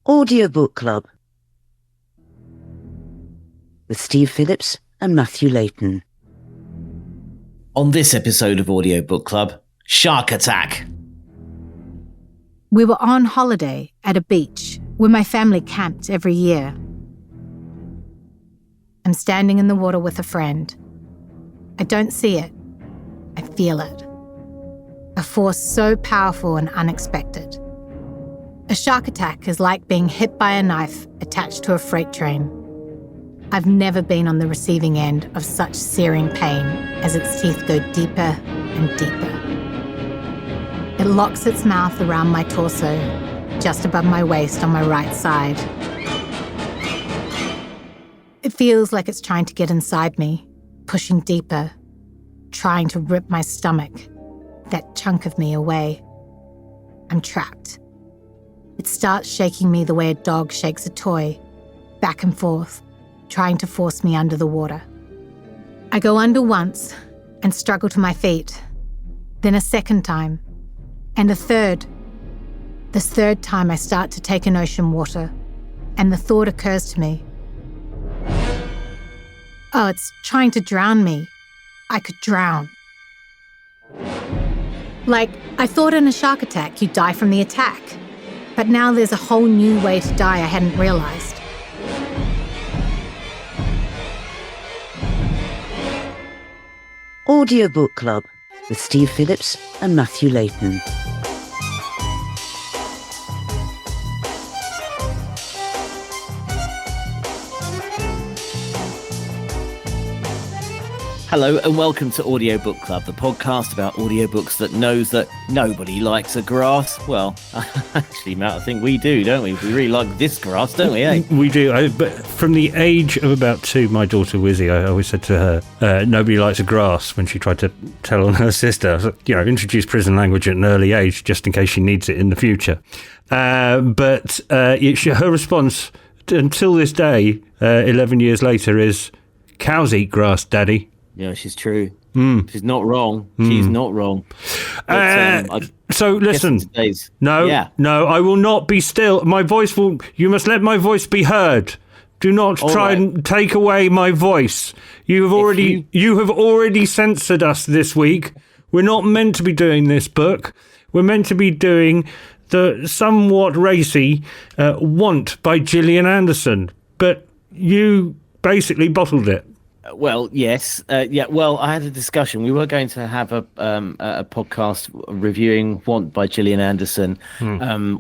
Audiobook Club with Steve Phillips and Matthew Layton. On this episode of Audiobook Club, Shark Attack. We were on holiday at a beach where my family camped every year. I'm standing in the water with a friend. I don't see it. I feel it. A force so powerful and unexpected. A shark attack is like being hit by a knife attached to a freight train. I've never been on the receiving end of such searing pain as its teeth go deeper and deeper. It locks its mouth around my torso, just above my waist on my right side. It feels like it's trying to get inside me, pushing deeper, trying to rip my stomach, that chunk of me, away. I'm trapped. It starts shaking me the way a dog shakes a toy, back and forth, trying to force me under the water. I go under once and struggle to my feet, then a second time, and a third. This third time I start to take in ocean water, and the thought occurs to me. Oh, it's trying to drown me. I could drown. Like, I thought in a shark attack you'd die from the attack. But now there's a whole new way to die I hadn't realized. Audiobook Club with Steve Phillips and Matthew Layton. Hello and welcome to Audiobook Club, the podcast about audiobooks that knows that nobody likes a grass. Well, actually, Matt, I think we do, don't we? We really like this grass, don't we? Eh? We do. But from the age of about 2, my daughter Wizzy, I always said to her, nobody likes a grass, when she tried to tell on her sister. Introduce prison language at an early age, just in case she needs it in the future. But her response until this day, 11 years later, is, "Cows eat grass, Daddy." Yeah, she's true. She's not wrong. She's not wrong. But, so listen, no, I will not be still. You must let my voice be heard. Do not try and take away my voice. You have already censored us this week. We're not meant to be doing this book. We're meant to be doing the somewhat racy Want by Gillian Anderson. But you basically bottled it. Well, yes. Well, I had a discussion. We were going to have a podcast reviewing Want by Gillian Anderson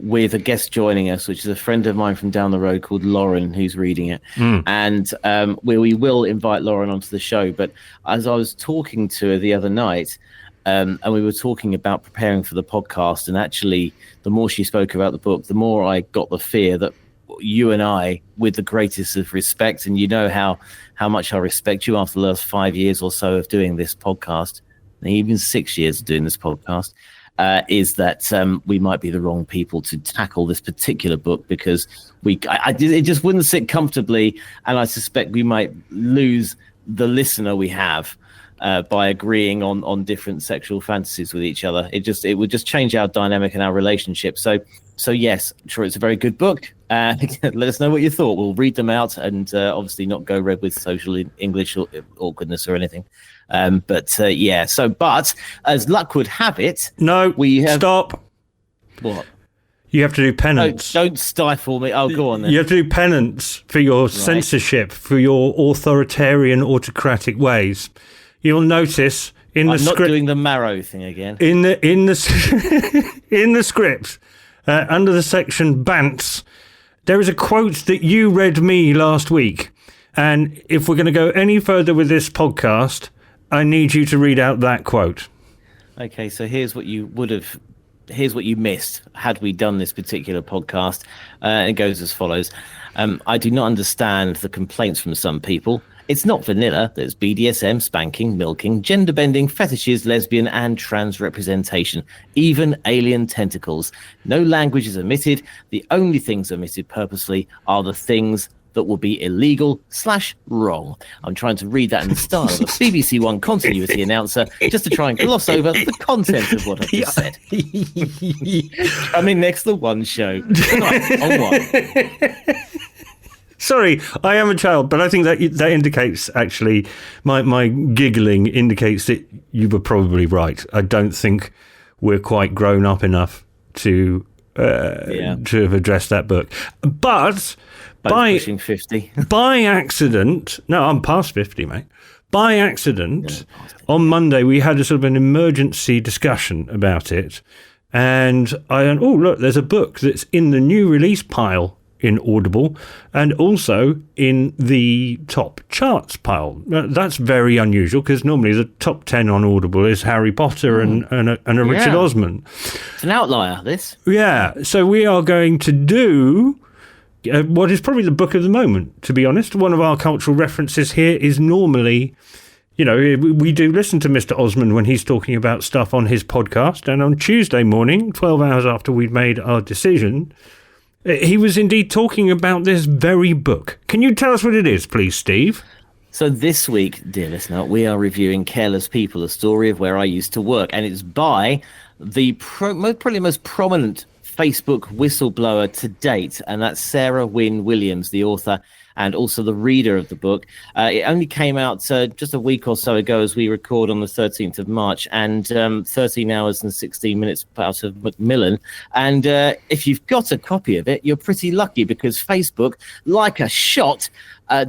with a guest joining us, which is a friend of mine from down the road called Lauren, who's reading it. And we will invite Lauren onto the show. But as I was talking to her the other night, and we were talking about preparing for the podcast, and actually the more she spoke about the book, the more I got the fear that you and I, with the greatest of respect, and you know how much I respect you after the last 5 years or so of doing this podcast, and even 6 years of doing this podcast, is that we might be the wrong people to tackle this particular book, because it just wouldn't sit comfortably, and I suspect we might lose the listener we have by agreeing on different sexual fantasies with each other. It would just change our dynamic and our relationship. So yes, I'm sure it's a very good book. Let us know what you thought. We'll read them out and obviously not go red with social English or awkwardness or anything. But as luck would have it, stop. What? You have to do penance. Don't stifle me. Oh, go on then. You have to do penance for your censorship, for your authoritarian, autocratic ways. You'll notice in the script. I'm not doing the marrow thing again. In the in the script, under the section Bants, there is a quote that you read me last week, and if we're going to go any further with this podcast, I need you to read out that quote. Okay, so here's what you missed had we done this particular podcast. It goes as follows. I do not understand the complaints from some people. It's not vanilla. There's BDSM, spanking, milking, gender bending, fetishes, lesbian and trans representation, even alien tentacles. No language is omitted. The only things omitted purposely are the things that will be illegal/wrong. I'm trying to read that in the style of a BBC One continuity announcer just to try and gloss over the content of what I've just said. Coming next, the One Show. Tonight on One. Sorry, I am a child, but I think that indicates, actually, my giggling indicates that you were probably right. I don't think we're quite grown up enough to have addressed that book. But by pushing 50. By accident, no, I'm past 50, mate. By accident, on Monday, we had a sort of an emergency discussion about it. And I went, oh, look, there's a book that's in the new release pile in Audible, and also in the top charts pile. That's very unusual, because normally the top 10 on Audible is Harry Potter and a Richard Osman. It's an outlier, this. Yeah, so we are going to do what is probably the book of the moment, to be honest. One of our cultural references here is normally, you know, we do listen to Mr. Osman when he's talking about stuff on his podcast, and on Tuesday morning, 12 hours after we'd made our decision, he was indeed talking about this very book. Can you tell us what it is, please, Steve? So this week, dear listener, we are reviewing Careless People, a story of where I used to work. And it's by the probably most prominent Facebook whistleblower to date. And that's Sarah Wynn-Williams, the author and also the reader of the book. It only came out just a week or so ago as we record on the 13th of March, and 13 hours and 16 minutes out of Macmillan. And if you've got a copy of it, you're pretty lucky, because Facebook, like a shot,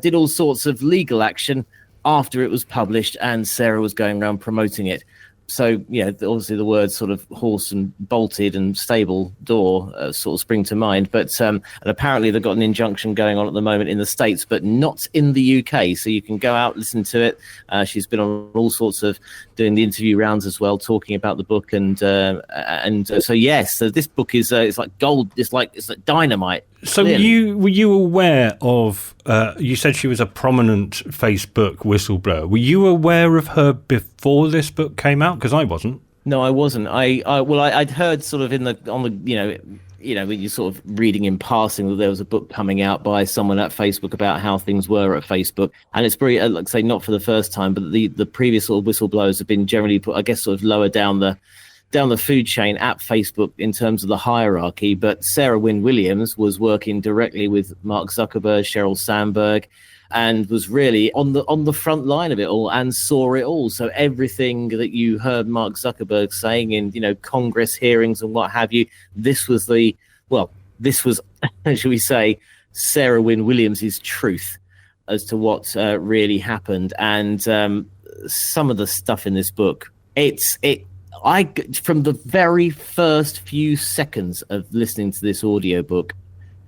did all sorts of legal action after it was published and Sarah was going around promoting it. So, yeah, obviously the words sort of horse and bolted and stable door sort of spring to mind. But and apparently they've got an injunction going on at the moment in the States, but not in the UK. So you can go out, listen to it. She's been on all sorts of doing the interview rounds as well, talking about the book. And so, yes, so this book is it's like gold. It's like dynamite. So were you aware of, you said she was a prominent Facebook whistleblower. Were you aware of her before this book came out? Because I wasn't. No, I wasn't. I'd heard sort of when you're sort of reading in passing that there was a book coming out by someone at Facebook about how things were at Facebook. And it's very, like I say, not for the first time, but the previous sort of whistleblowers have been generally put, I guess, sort of lower down the food chain at Facebook in terms of the hierarchy. But Sarah Wynn-Williams was working directly with Mark Zuckerberg, Sheryl Sandberg, and was really on the front line of it all and saw it all. So everything that you heard Mark Zuckerberg saying in, Congress hearings and what have you, this was, shall we say, Sarah Wynn-Williams' truth as to what really happened. And some of the stuff in this book, from the very first few seconds of listening to this audiobook,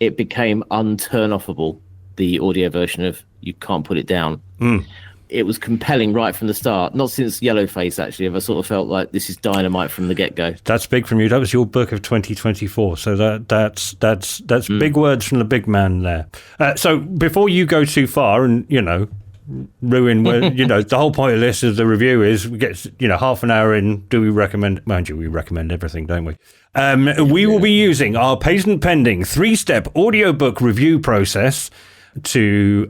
it became unturn-offable, the audio version of You Can't Put It Down. It was compelling right from the start. Not since Yellowface, actually, have I sort of felt like this is dynamite from the get-go. That's big from you. That was your book of 2024. So that's big words from the big man there. So before you go too far and, ruin the whole point of this of the review is we get half an hour in. Do we recommend? Mind you, we recommend everything, don't we? We will be using our patent pending 3-step audiobook review process to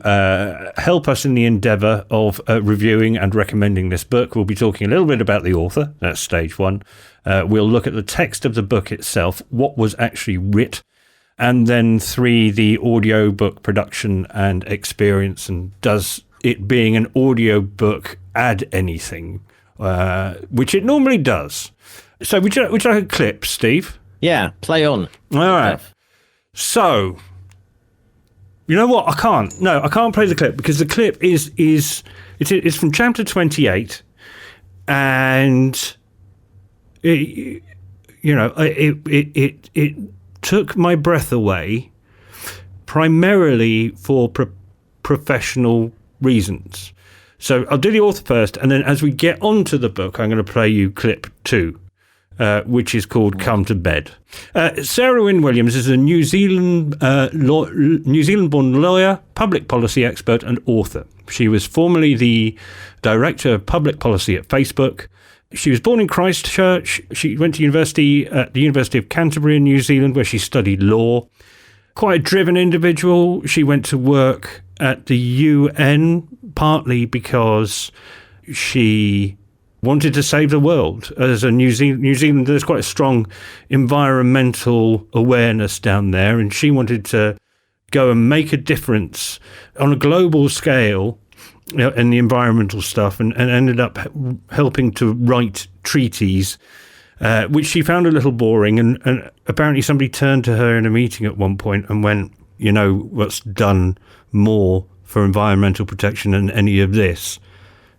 help us in the endeavour of reviewing and recommending this book. We'll be talking a little bit about the author. That's stage 1. We'll look at the text of the book itself, what was actually writ. And then 3, the audiobook production and experience, and does it being an audiobook add anything, which it normally does. So would you like a clip, Steve? Yeah, play on. All right. So, you know what? I can't play the clip, because the clip is from chapter 28, and it took my breath away, primarily for professional reasons. So I'll do the author first, and then as we get onto the book, I'm going to play you clip 2, which is called Come to Bed. Sarah Wynn-Williams is a New Zealand-born lawyer, public policy expert, and author. She was formerly the director of public policy at Facebook. She was born in Christchurch. She went to university at the University of Canterbury in New Zealand, where she studied law. quite a driven individual. She went to work at the UN, partly because she wanted to save the world. As a New Zealand, there's quite a strong environmental awareness down there, and she wanted to go and make a difference on a global scale, in the environmental stuff, and ended up helping to write treaties, which she found a little boring. And apparently somebody turned to her in a meeting at one point and went, you know, what's done more for environmental protection than any of this?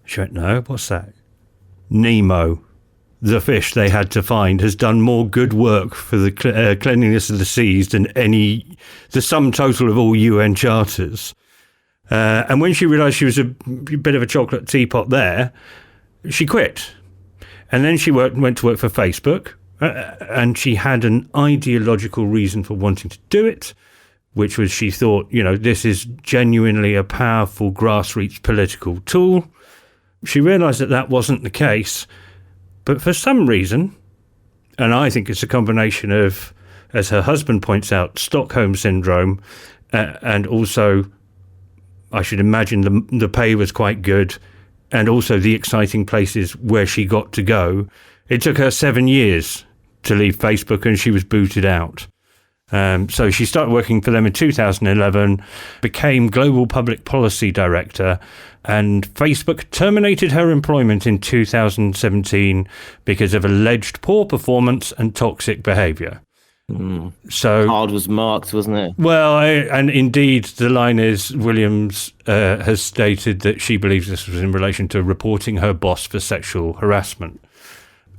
She went, no, what's that? Nemo, the fish they had to find, has done more good work for the cleanliness of the seas than the sum total of all UN charters. And when she realised she was a bit of a chocolate teapot there, she quit. And then she went to work for Facebook, and she had an ideological reason for wanting to do it, which was she thought, you know, this is genuinely a powerful grassroots political tool. She realised that wasn't the case, but for some reason, and I think it's a combination of, as her husband points out, Stockholm syndrome, and also, I should imagine the pay was quite good, and also the exciting places where she got to go. It took her 7 years to leave Facebook, and she was booted out. So she started working for them in 2011, became Global Public Policy Director, and Facebook terminated her employment in 2017 because of alleged poor performance and toxic behaviour. So hard was marked, wasn't it? Well, and indeed, the line is, Williams has stated that she believes this was in relation to reporting her boss for sexual harassment.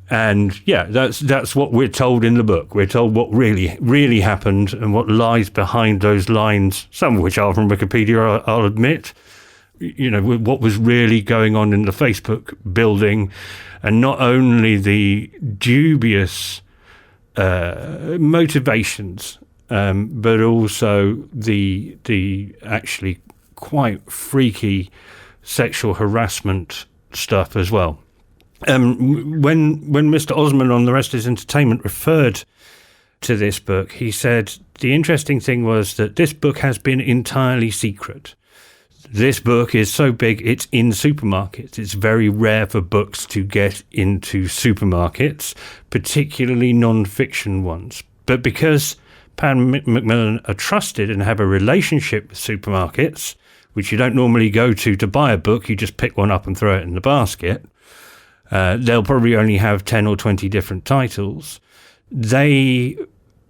And yeah, that's what we're told in the book. We're told what really happened and what lies behind those lines, some of which are from Wikipedia, I'll admit. You know, what was really going on in the Facebook building, and not only the dubious motivations, but also the actually quite freaky sexual harassment stuff as well. When Mr. Osman on The Rest Is Entertainment referred to this book, he said the interesting thing was that this book has been entirely secret. This book is so big, it's in supermarkets. It's very rare for books to get into supermarkets, particularly non-fiction ones. But because Pan Macmillan are trusted and have a relationship with supermarkets, which you don't normally go to buy a book, you just pick one up and throw it in the basket, they'll probably only have 10 or 20 different titles. They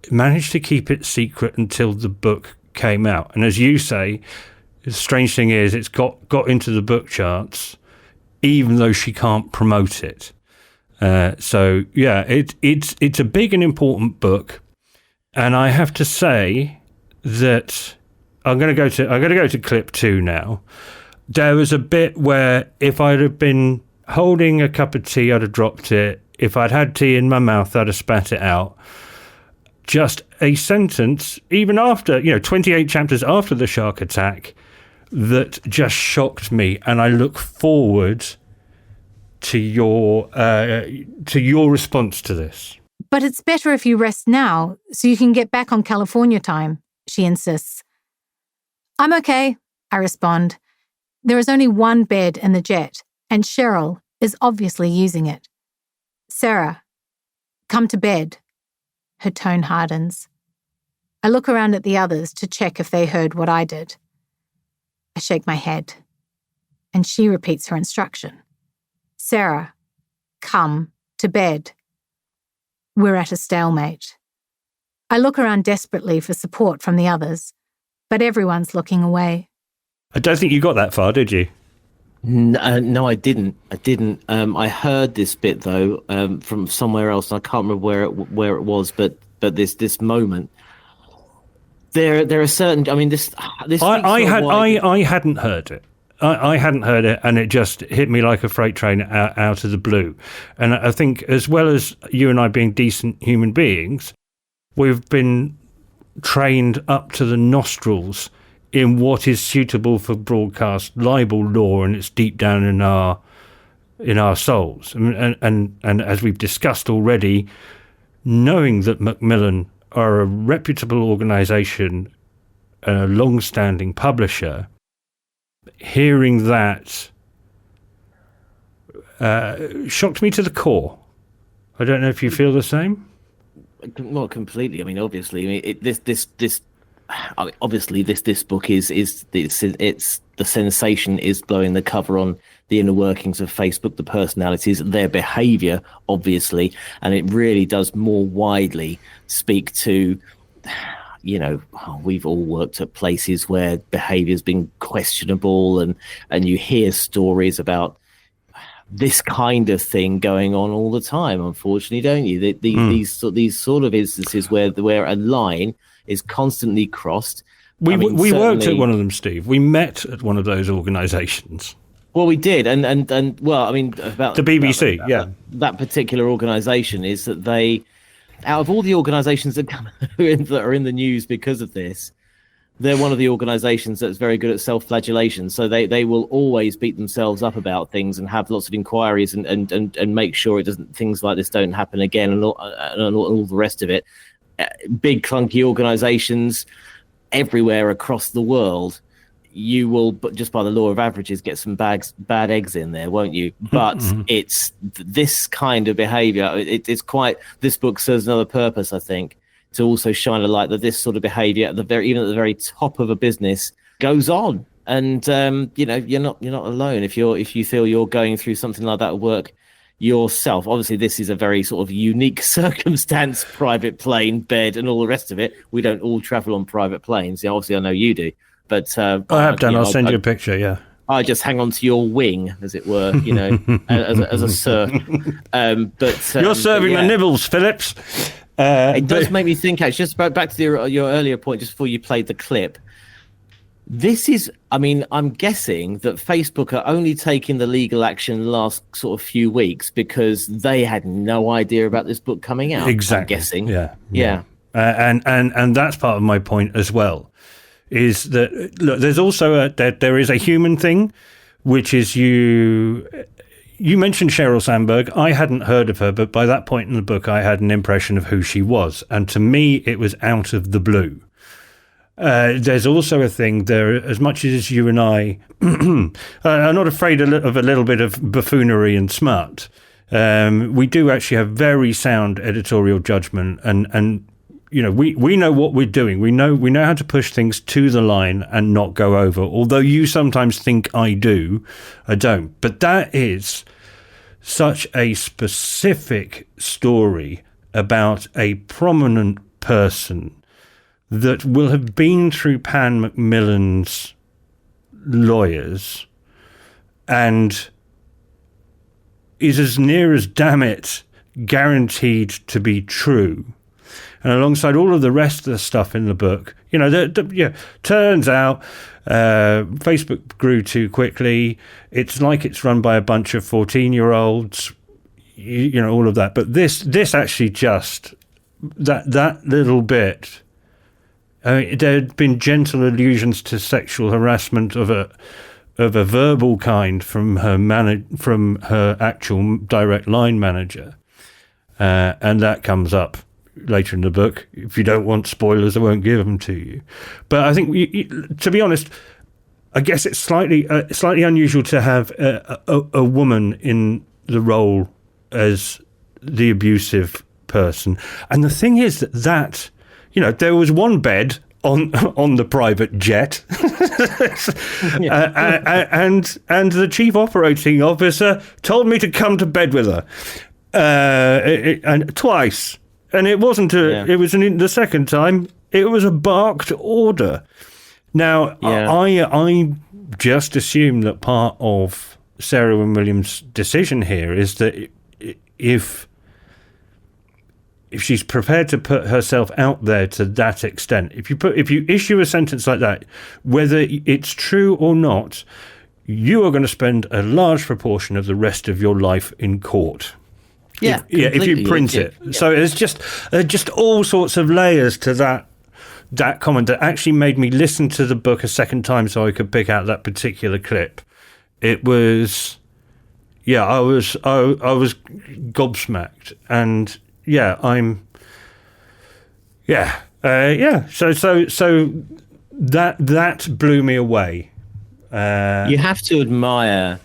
managed to keep it secret until the book came out. And as you say, the strange thing is it's got into the book charts, even though she can't promote it. So yeah, it's a big and important book. And I have to say that I'm going to go to clip 2 now. There was a bit where if I'd have been holding a cup of tea, I'd have dropped it. If I'd had tea in my mouth, I'd have spat it out. Just a sentence, even after, 28 chapters after the shark attack, that just shocked me. And I look forward to your response to this. But it's better if you rest now, so you can get back on California time, she insists. I'm okay, I respond. There is only one bed in the jet, and Cheryl is obviously using it. Sarah, come to bed. Her tone hardens. I look around at the others to check if they heard what I did. I shake my head, and she repeats her instruction. Sarah, come to bed. We're at a stalemate. I look around desperately for support from the others, but everyone's looking away. I don't think you got that far, did you? No, I didn't. I heard this bit though from somewhere else. I can't remember where it was, but this moment. There are certain. I mean, this. I hadn't heard it. I hadn't heard it, and it just hit me like a freight train out of the blue. And I think, as well as you and I being decent human beings, we've been trained up to the nostrils in what is suitable for broadcast libel law, and it's deep down in our souls. And as we've discussed already, knowing that Macmillan are a reputable organisation a long-standing publisher, hearing that shocked me to the core. I don't know if you feel the same. Not completely. I mean, obviously, this book is it's the sensation is blowing the cover on the inner workings of Facebook, the personalities, their behaviour, obviously, and it really does more widely speak to, we've all worked at places where behaviour's been questionable, and you hear stories about this kind of thing going on all the time, unfortunately, don't you? These sort of instances where a line is constantly crossed. We worked at one of them, Steve. We met at one of those organisations. Well, we did, and well, I mean, about the BBC, that particular organisation is that they, out of all the organisations that are in the news because of this, they're one of the organisations that's very good at self-flagellation. So they will always beat themselves up about things and have lots of inquiries and make sure things like this don't happen again and all the rest of it. Big clunky organisations everywhere across the world, you will, but just by the law of averages, get some bad eggs in there, won't you? But it's this kind of behaviour. It's quite. This book serves another purpose, I think, to also shine a light that this sort of behaviour, even at the very top of a business, goes on. And you're not alone if you feel you're going through something like that at work yourself. Obviously, this is a very sort of unique circumstance, private plane, bed, and all the rest of it. We don't all travel on private planes. Obviously, I know you do. But I have done. I'll send you a picture. Yeah, I just hang on to your wing, as it were, as a serf. But you're serving the nibbles, Phillips. It does make me think. Actually, just back to your earlier point, just before you played the clip. This is, I mean, I'm guessing that Facebook are only taking the legal action the last sort of few weeks because they had no idea about this book coming out. Exactly. I'm guessing. Yeah. And that's part of my point as well. Is that, look, there's also there is a human thing, which is you mentioned Sheryl Sandberg. I hadn't heard of her, but by that point in the book, I had an impression of who she was. And to me, it was out of the blue. There's also a thing there, as much as you and I are not afraid of a little bit of buffoonery and smut, we do actually have very sound editorial judgment, and we know what we're doing. We know how to push things to the line and not go over. Although you sometimes think I do, I don't. But that is such a specific story about a prominent person that will have been through Pan Macmillan's lawyers and is as near as damn it guaranteed to be true. And alongside all of the rest of the stuff in the book, turns out Facebook grew too quickly. It's like it's run by a bunch of 14-year-olds, all of that. But this actually just, that little bit, there had been gentle allusions to sexual harassment of a verbal kind from her actual direct line manager, and that comes up later in the book. If you don't want spoilers, I won't give them to you. But I think, to be honest, I guess it's slightly unusual to have a woman in the role as the abusive person. And the thing is that there was one bed on the private jet, and the chief operating officer told me to come to bed with her, and twice. And it wasn't it was the second time, it was a barked order. Now, I just assume that part of Sarah Wynn-Williams' decision here is that if she's prepared to put herself out there to that extent, if you issue a sentence like that, whether it's true or not, you are going to spend a large proportion of the rest of your life in court. If you print it. Yeah. So there's just all sorts of layers to that comment that actually made me listen to the book a second time so I could pick out that particular clip. It was, I was gobsmacked, and So that blew me away. You have to admire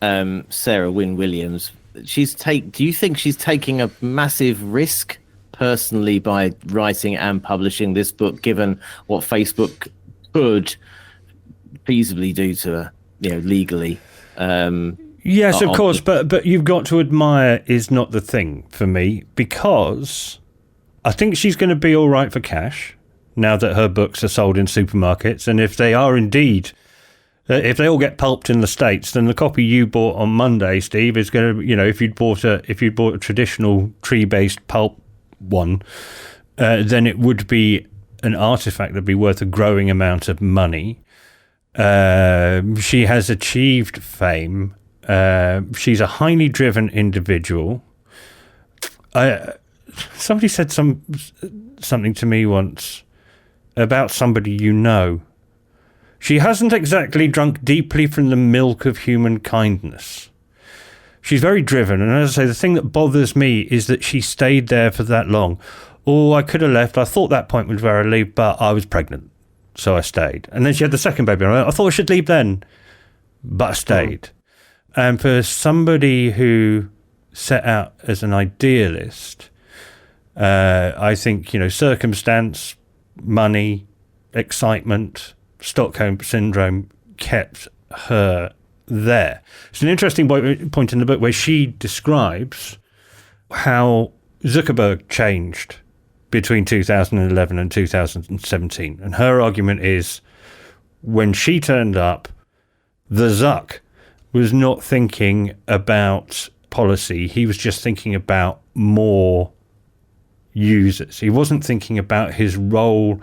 Sarah Wynn-Williams. Do you think she's taking a massive risk personally by writing and publishing this book, given what Facebook could feasibly do to her, legally? Yes, of course, but you've got to admire is not the thing for me, because I think she's going to be all right for cash now that her books are sold in supermarkets, and if they are indeed, if they all get pulped in the States, then the copy you bought on Monday, Steve, is going to, if you'd bought a traditional tree-based pulp one, then it would be an artifact that'd be worth a growing amount of money. She has achieved fame. She's a highly driven individual. Somebody said something to me once about somebody you know. She hasn't exactly drunk deeply from the milk of human kindness. She's very driven, and as I say, the thing that bothers me is that she stayed there for that long. Oh, I could have left. I thought that point was where I leave, but I was pregnant, so I stayed. And then she had the second baby. I thought I should leave then, but I stayed. And for somebody who set out as an idealist, I think, circumstance, money, excitement, Stockholm Syndrome kept her there. It's an interesting point in the book where she describes how Zuckerberg changed between 2011 and 2017. And her argument is, when she turned up, the Zuck was not thinking about policy. He was just thinking about more users. He wasn't thinking about his role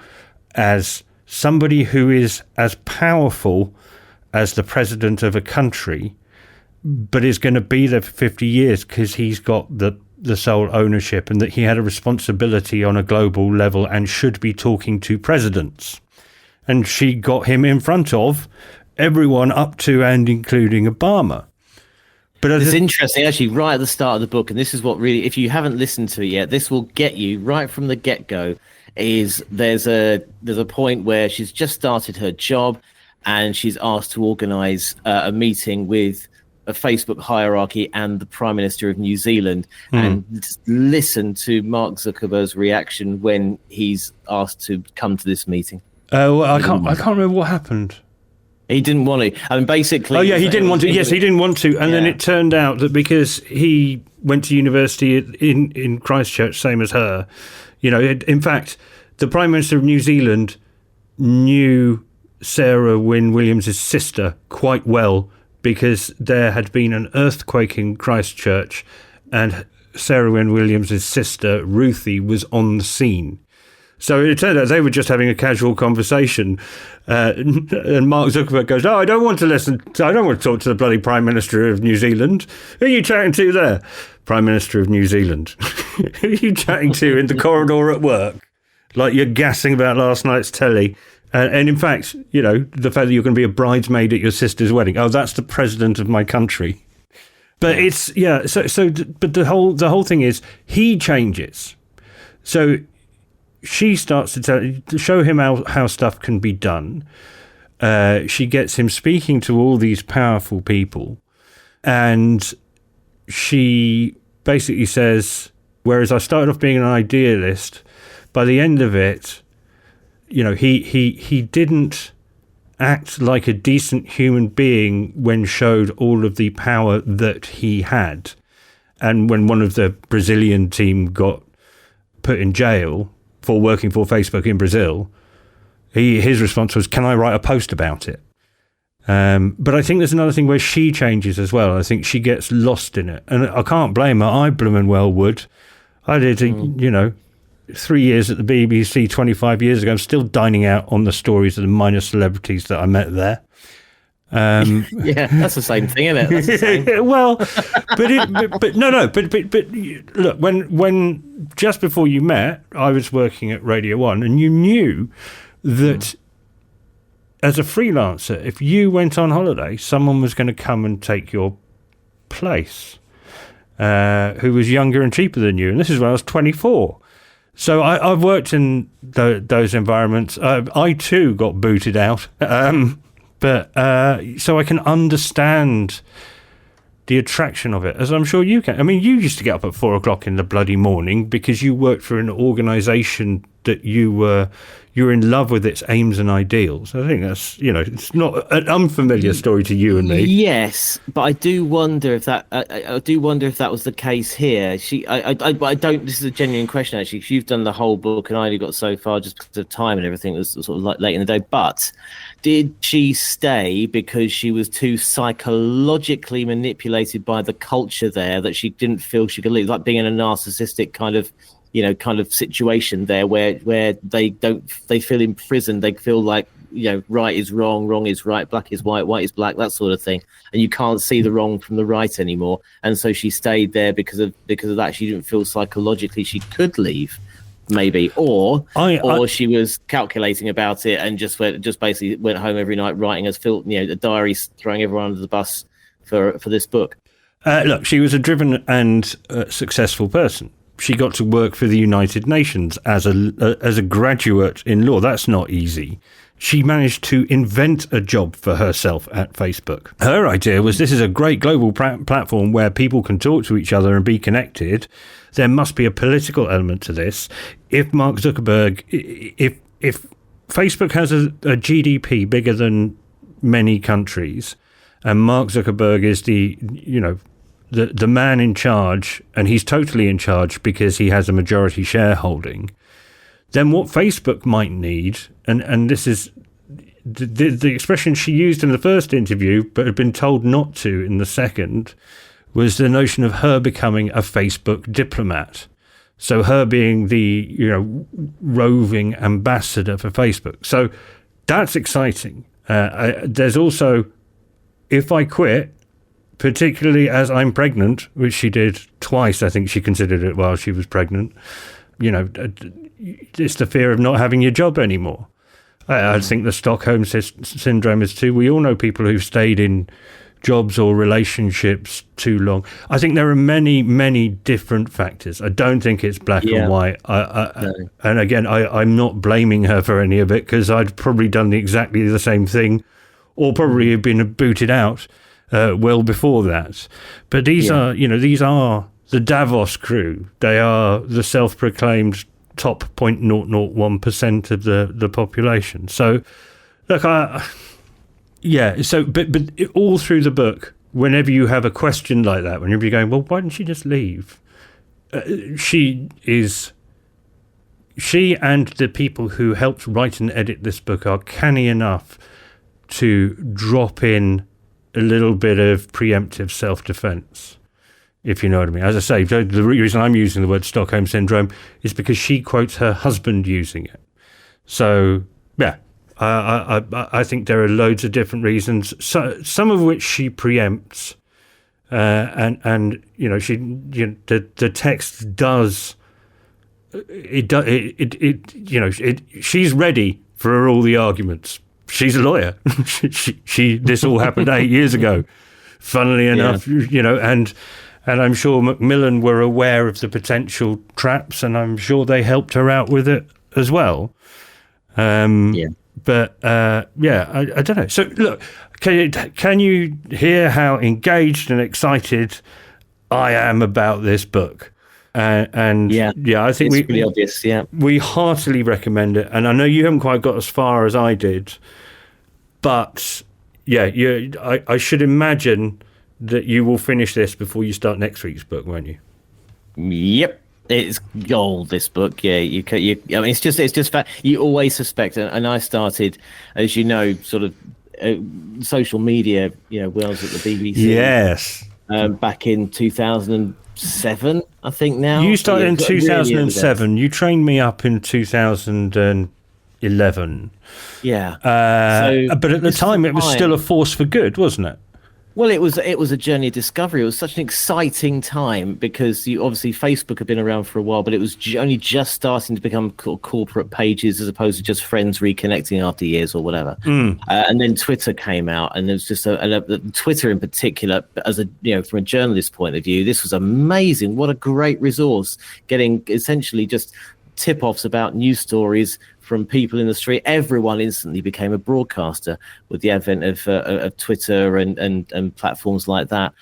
as somebody who is as powerful as the president of a country, but is going to be there for 50 years because he's got the sole ownership, and that he had a responsibility on a global level and should be talking to presidents. And she got him in front of everyone up to and including Obama. But it's interesting, actually, right at the start of the book, and this is what really, if you haven't listened to it yet, this will get you right from the get-go, is there's a point where she's just started her job and she's asked to organise a meeting with a Facebook hierarchy and the Prime Minister of New Zealand, and just listen to Mark Zuckerberg's reaction when he's asked to come to this meeting. Well, I can't remember what happened. He didn't want to. I mean, basically... Oh, yeah, he didn't want to. Yes, he didn't want to. And then it turned out that because he went to university in Christchurch, same as her, in fact, the Prime Minister of New Zealand knew Sarah Wynn-Williams' sister quite well, because there had been an earthquake in Christchurch and Sarah Wynn-Williams' sister, Ruthie, was on the scene. So it turned out they were just having a casual conversation. And Mark Zuckerberg goes, I don't want to listen. I don't want to talk to the bloody Prime Minister of New Zealand. Who are you chatting to there? Prime Minister of New Zealand. Who are you chatting to in the corridor at work? Like you're gassing about last night's telly. And in fact, the fact that you're going to be a bridesmaid at your sister's wedding. Oh, that's the president of my country. But it's, but the whole thing is he changes. So she starts to show him how stuff can be done. She gets him speaking to all these powerful people. And she basically says, whereas I started off being an idealist, by the end of it, he didn't act like a decent human being when showed all of the power that he had. And when one of the Brazilian team got put in jail for working for Facebook in Brazil, his response was, can I write a post about it? But I think there's another thing where she changes as well. I think she gets lost in it. And I can't blame her. I blooming well would. I did, 3 years at the BBC 25 years ago. I'm still dining out on the stories of the minor celebrities that I met there. Yeah, that's the same thing, isn't it? That's the same. Well, but look, when just before you met, I was working at Radio 1, and you knew that as a freelancer, if you went on holiday, someone was going to come and take your place, who was younger and cheaper than you. And this is when I was 24. So I've worked in those environments. I too got booted out, but so I can understand the attraction of it, as I'm sure you can. I mean, you used to get up at 4:00 in the bloody morning because you worked for an organisation that you were in love with its aims and ideals. I think that's, it's not an unfamiliar story to you and me. Yes, but I do wonder if that was the case here. I don't. This is a genuine question actually. 'Cause you've done the whole book and I only got so far just because of time and everything. It was sort of like late in the day. But did she stay because she was too psychologically manipulated by the culture there that she didn't feel she could leave? Like being in a narcissistic kind of situation there where they feel imprisoned. They feel like, right is wrong, wrong is right, black is white, white is black, that sort of thing. And you can't see the wrong from the right anymore. And so she stayed there because of that. She didn't feel psychologically she could leave, maybe, or she was calculating about it and just basically went home every night writing a diary, throwing everyone under the bus for this book. Look, she was a driven and successful person. She got to work for the United Nations as a graduate in law. That's not easy. She managed to invent a job for herself at Facebook. Her idea was, this is a great global platform where people can talk to each other and be connected. There must be a political element to this. If Mark Zuckerberg, if Facebook has a GDP bigger than many countries, and Mark Zuckerberg is the man in charge, and he's totally in charge because he has a majority shareholding, then what Facebook might need, and this is the expression she used in the first interview but had been told not to in the second, was the notion of her becoming a Facebook diplomat. So her being the roving ambassador for Facebook. So that's exciting. There's also, if I quit, particularly as I'm pregnant, which she did twice, I think she considered it while she was pregnant, it's the fear of not having your job anymore. I think the Stockholm syndrome is too. We all know people who've stayed in jobs or relationships too long. I think there are many, many different factors. I don't think it's black and white. No. And again, I'm not blaming her for any of it, because I'd probably done exactly the same thing, or probably have been booted out well before that. But these are the Davos crew. They are the self-proclaimed top 0.001% of the population. So, look, So, but all through the book, whenever you have a question like that, whenever you're going, well, why didn't she just leave? She and the people who helped write and edit this book are canny enough to drop in a little bit of preemptive self-defense, if you know what I mean. As I say, the reason I'm using the word Stockholm Syndrome is because she quotes her husband using it. So, yeah, I think there are loads of different reasons, some of which she preempts, and the text does. She's ready for all the arguments. She's a lawyer. This all happened 8 years ago, funnily enough, and I'm sure Macmillan were aware of the potential traps, and I'm sure they helped her out with it as well. But I don't know. So look, can you hear how engaged and excited I am about this book? I think it's pretty obvious. Yeah, we heartily recommend it, and I know you haven't quite got as far as I did, but I should imagine that you will finish this before you start next week's book, won't you? Yep. It's gold, this book. Yeah, I mean, it's just you always suspect, and I started, as you know, sort of social media, when I was at the BBC. Yes. Back in 2007, I think now. You started in 2007. Really, you trained me up in 2011. Yeah. But at the time, it was still a force for good, wasn't it? Well, it was a journey of discovery. It was such an exciting time because obviously Facebook had been around for a while, but it was only just starting to become corporate pages as opposed to just friends reconnecting after years or whatever. And then Twitter came out, and there was just Twitter in particular, as from a journalist point of view, this was amazing. What a great resource, getting essentially just tip-offs about news stories from people in the street. Everyone instantly became a broadcaster with the advent of Twitter and platforms like that.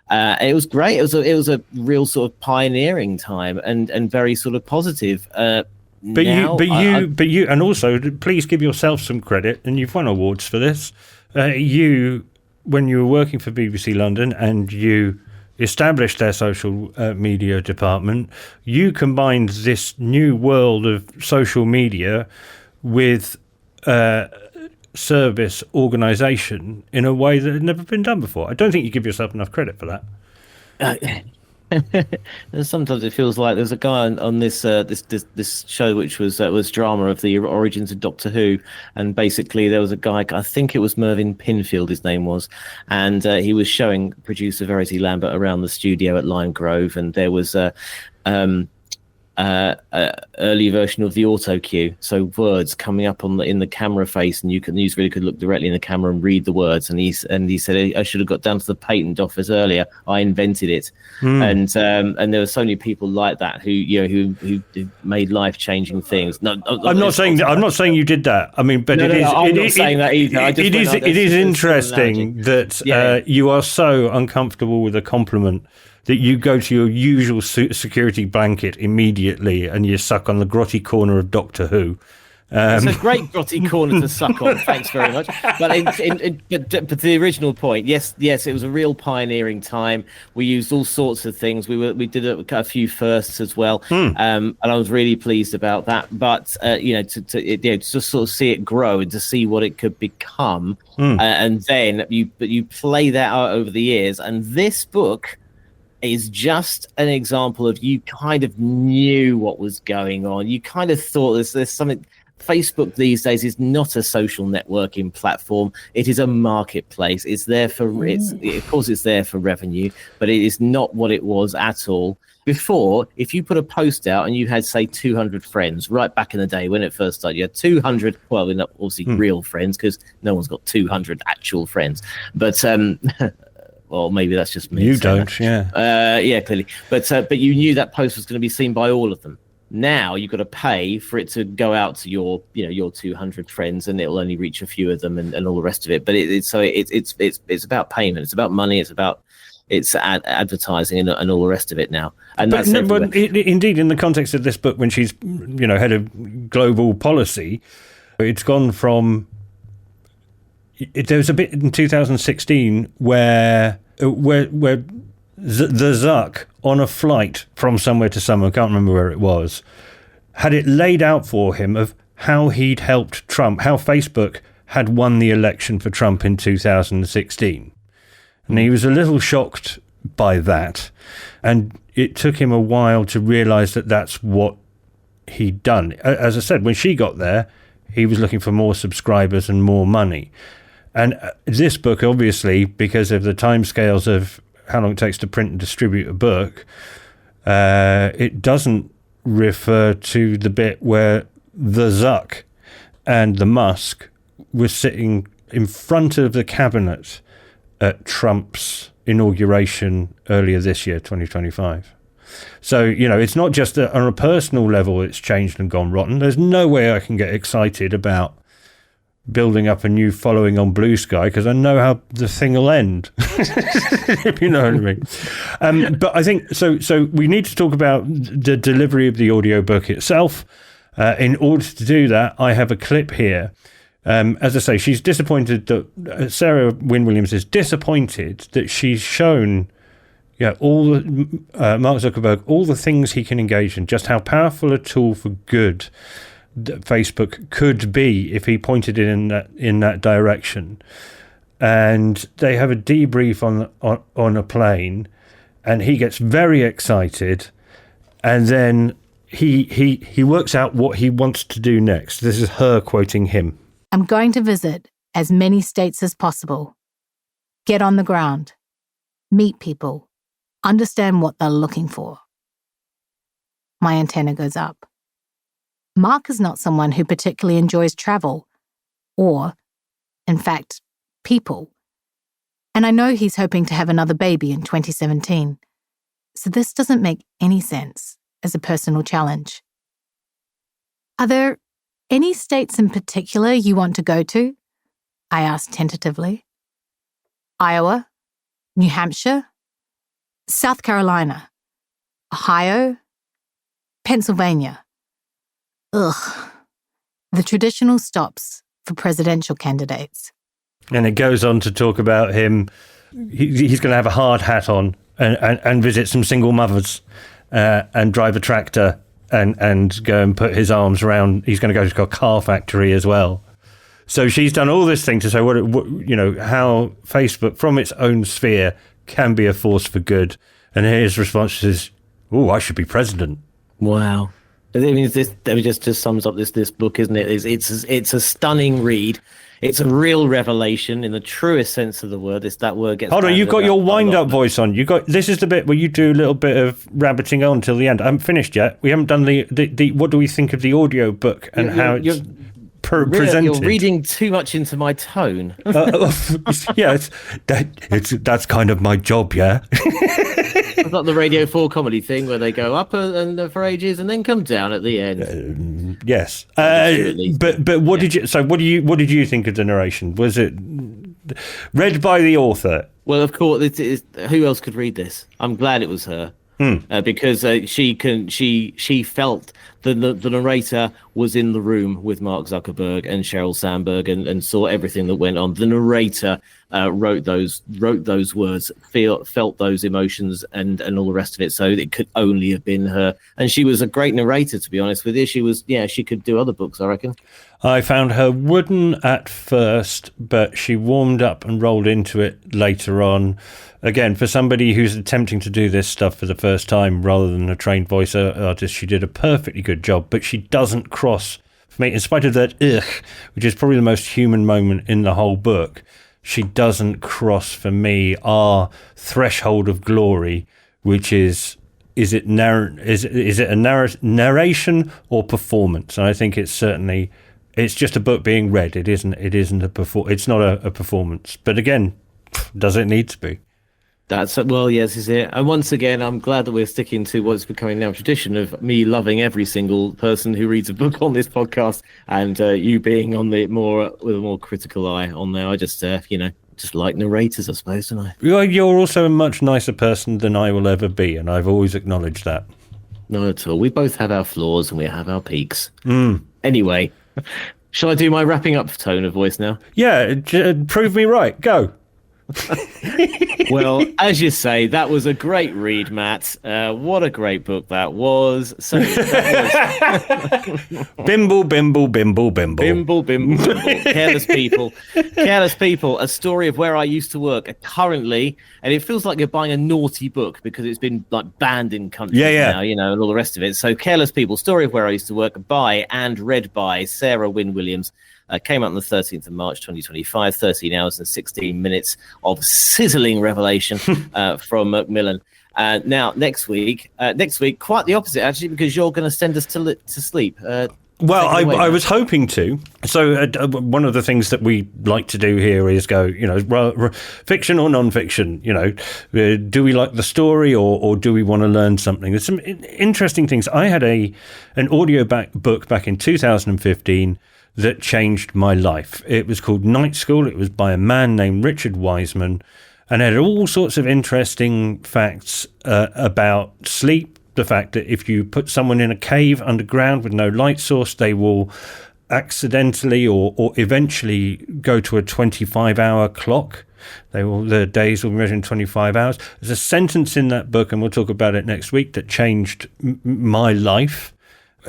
It was great. It was a real sort of pioneering time and very sort of positive. But you, and also please give yourself some credit. And you've won awards for this. When you were working for BBC London and you established their social media department, you combined this new world of social media with service organisation in a way that had never been done before. I don't think you give yourself enough credit for that. Sometimes it feels like there's a guy on this show which was drama of the origins of Doctor Who, and basically there was a guy, I think it was Mervyn Pinfield his name was, and he was showing producer Verity Lambert around the studio at Lime Grove, and there was early version of the auto cue, so words coming up in the camera face, and you really could look directly in the camera and read the words. And he said, I should have got down to the patent office earlier. I invented it. And there were so many people like that who made life changing things. No, I'm not saying you did that. I mean, but I'm not saying that either. It is interesting that you are so uncomfortable with a compliment that you go to your usual security blanket immierly and you suck on the grotty corner of Doctor Who. It's a great grotty corner to suck on. Thanks very much. But but to the original point, yes, it was a real pioneering time. We used all sorts of things. We did a few firsts as well, and I was really pleased about that. But to just sort of see it grow and to see what it could become, and then you play that out over the years. And this book is just an example of, you kind of knew what was going on. You kind of thought there's something. Facebook these days is not a social networking platform. It is a marketplace. It's there of course it's there for revenue, but it is not what it was at all. Before, if you put a post out and you had, say, 200 friends, right back in the day when it first started, you had 200, well, not obviously real friends, because no one's got 200 actual friends. But well, maybe that's just me. You don't, yeah, clearly. But you knew that post was going to be seen by all of them. Now you've got to pay for it to go out to your 200 friends, and it'll only reach a few of them, and all the rest of it. But it's about payment. It's about money. It's advertising and all the rest of it now. And but indeed, in the context of this book, when she's head of global policy, it's gone from. There was a bit in 2016 where the Zuck on a flight from somewhere to somewhere, I can't remember where it was, had it laid out for him of how he'd helped Trump, how Facebook had won the election for Trump in 2016. And he was a little shocked by that. And it took him a while to realise that that's what he'd done. As I said, when she got there, he was looking for more subscribers and more money. And this book, obviously, because of the timescales of how long it takes to print and distribute a book, it doesn't refer to the bit where the Zuck and the Musk were sitting in front of the cabinet at Trump's inauguration earlier this year, 2025. So, it's not just on a personal level it's changed and gone rotten. There's no way I can get excited about building up a new following on Blue Sky, because I know how the thing will end. If you know what I mean. But I think so we need to talk about the delivery of the audiobook itself. In order to do that, I have a clip here. As I say, she's disappointed that Sarah Wynn-Williams is disappointed that she's shown all Mark Zuckerberg, all the things he can engage in, just how powerful a tool for good that Facebook could be if he pointed it in that direction. And they have a debrief on a plane, and he gets very excited, and then he works out what he wants to do next. This is her quoting him. I'm going to visit as many states as possible. Get on the ground. Meet people. Understand what they're looking for. My antenna goes up. Mark is not someone who particularly enjoys travel, or, in fact, people. And I know he's hoping to have another baby in 2017. So this doesn't make any sense as a personal challenge. Are there any states in particular you want to go to? I asked tentatively. Iowa, New Hampshire, South Carolina, Ohio, Pennsylvania. Ugh. The traditional stops for presidential candidates. And it goes on to talk about him. He's going to have a hard hat on and visit some single mothers and drive a tractor and go and put his arms around. He's going to go to a car factory as well. So she's done all this thing to say how Facebook from its own sphere can be a force for good. And his response is, "Oh, I should be president." Wow. I mean, this just sums up this book, isn't it? It's a stunning read. It's a real revelation in the truest sense of the word. That word gets. Hold on, you've got your wind-up voice on. This is the bit where you do a little bit of rabbiting on till the end. I haven't finished yet. We haven't done the what do we think of the audio book and how it's presented? You're reading too much into my tone. Yeah, that's kind of my job. Yeah. It's like the Radio 4 comedy thing where they go up and for ages and then come down at the end. Yes, but what did you? So what did you think of the narration? Was it read by the author? Well, of course. Who else could read this? I'm glad it was her. Because she felt the narrator was in the room with Mark Zuckerberg and Sheryl Sandberg and saw everything that went on. The narrator wrote those words, felt those emotions and all the rest of it. So it could only have been her. And she was a great narrator, to be honest with you. She could do other books, I reckon. I found her wooden at first, but she warmed up and rolled into it later on. Again, for somebody who's attempting to do this stuff for the first time rather than a trained voice artist, she did a perfectly good job, but she doesn't cross, for me, in spite of that which is probably the most human moment in the whole book, she doesn't cross, for me, our threshold of glory, which is it a narration or performance? And I think it's just a book being read. It isn't it's not a performance. But again, does it need to be? Yes, this is it. And once again, I'm glad that we're sticking to what's becoming now a tradition of me loving every single person who reads a book on this podcast, and you being on with a more critical eye on there. I just just like narrators, I suppose, don't I? You're also a much nicer person than I will ever be, and I've always acknowledged that. Not at all. We both have our flaws and we have our peaks. Anyway, shall I do my wrapping up tone of voice now? Yeah, prove me right. Go. Well, as you say, that was a great read, Matt. What a great book that was. So Bimble, bimble, bimble, bimble. Bimble, bimble, bimble. Careless People, a story of where I used to work currently, and it feels like you're buying a naughty book because it's been like banned in countries now, and all the rest of it. So Careless People, story of where I used to work, by and read by Sarah Wynn-Williams. Came out on the 13th of March, 2025, 13 hours and 16 minutes of sizzling revelation from Macmillan. Now, next week, quite the opposite, actually, because you're going to send us to sleep. Well, I was hoping to. So one of the things that we like to do here is go, fiction or non-fiction, do we like the story or do we want to learn something? There's some interesting things. I had an audio book back in 2015 that changed my life. It was called Night School. It was by a man named Richard Wiseman, and it had all sorts of interesting facts about sleep. The fact that if you put someone in a cave underground with no light source, they will accidentally or eventually go to a 25-hour clock. The days will be measured in 25 hours. There's a sentence in that book, and we'll talk about it next week, that changed my life.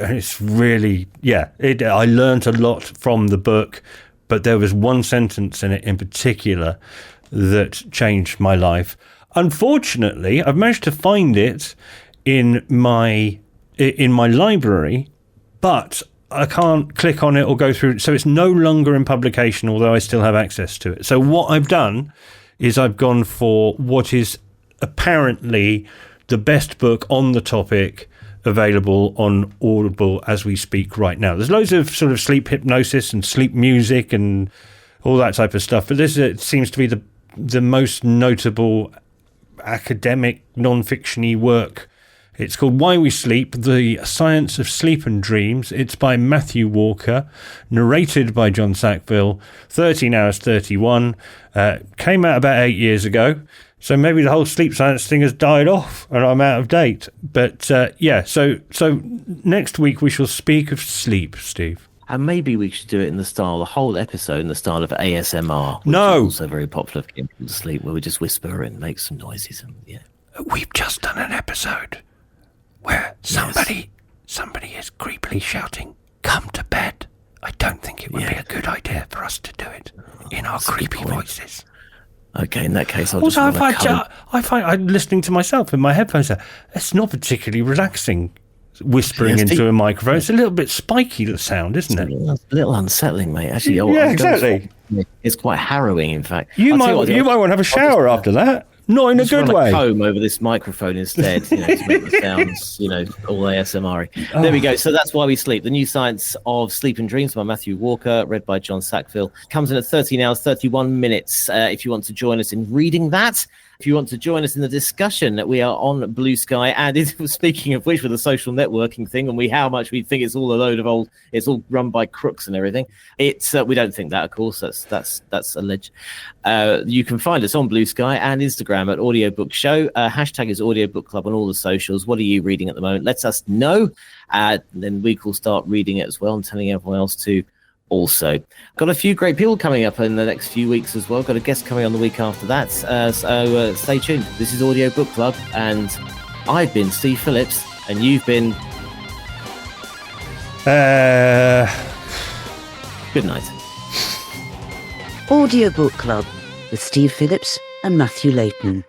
It's really, I learned a lot from the book, but there was one sentence in it in particular that changed my life. Unfortunately, I've managed to find it in my library, but I can't click on it or go through it, so it's no longer in publication, although I still have access to it. So what I've done is I've gone for what is apparently the best book on the topic available on Audible as we speak right now. There's loads of sort of sleep hypnosis and sleep music and all that type of stuff, but this seems to be the most notable academic non-fiction-y work It's called Why We Sleep, The Science of Sleep and Dreams. It's by Matthew Walker, narrated by John Sackville, 13 hours 31. Came out about 8 years ago. So maybe the whole sleep science thing has died off and I'm out of date. But so next week we shall speak of sleep, Steve. And maybe we should do it in the style, the whole episode in the style of ASMR. Which is also very popular for getting people to sleep, where we just whisper and make some noises. And we've just done an episode where somebody is creepily shouting, "Come to bed." I don't think it would be a good idea for us to do it in our creepy voices. Okay, in that case, I'll also, I find I'm listening to myself in my headphones. It's not particularly relaxing, whispering into a microphone. It's a little bit spiky, the sound, isn't it? A little unsettling, mate. Actually, exactly. It's quite harrowing, in fact. You might want to have a shower after that. Not in a good way. Comb over this microphone instead, to make the sounds, all ASMR-y. There we go. So that's Why We Sleep. The New Science of Sleep and Dreams by Matthew Walker, read by John Sackville. Comes in at 13 hours, 31 minutes. If you want to join us in reading that. If you want to join us in the discussion, we are on Blue Sky. And speaking of which, with the social networking thing and how much we think it's all a load of it's all run by crooks and everything. It's we don't think that, of course. That's alleged. You can find us on Blue Sky and Instagram at Audiobook Show. Hashtag is Audiobook Club on all the socials. What are you reading at the moment? Let us know. Then we will start reading it as well and telling everyone else to. Also, got a few great people coming up in the next few weeks as well. Got a guest coming on the week after that. So stay tuned. This is Audiobook Club, and I've been Steve Phillips, and you've been. Good night. Audiobook Club with Steve Phillips and Matthew Layton.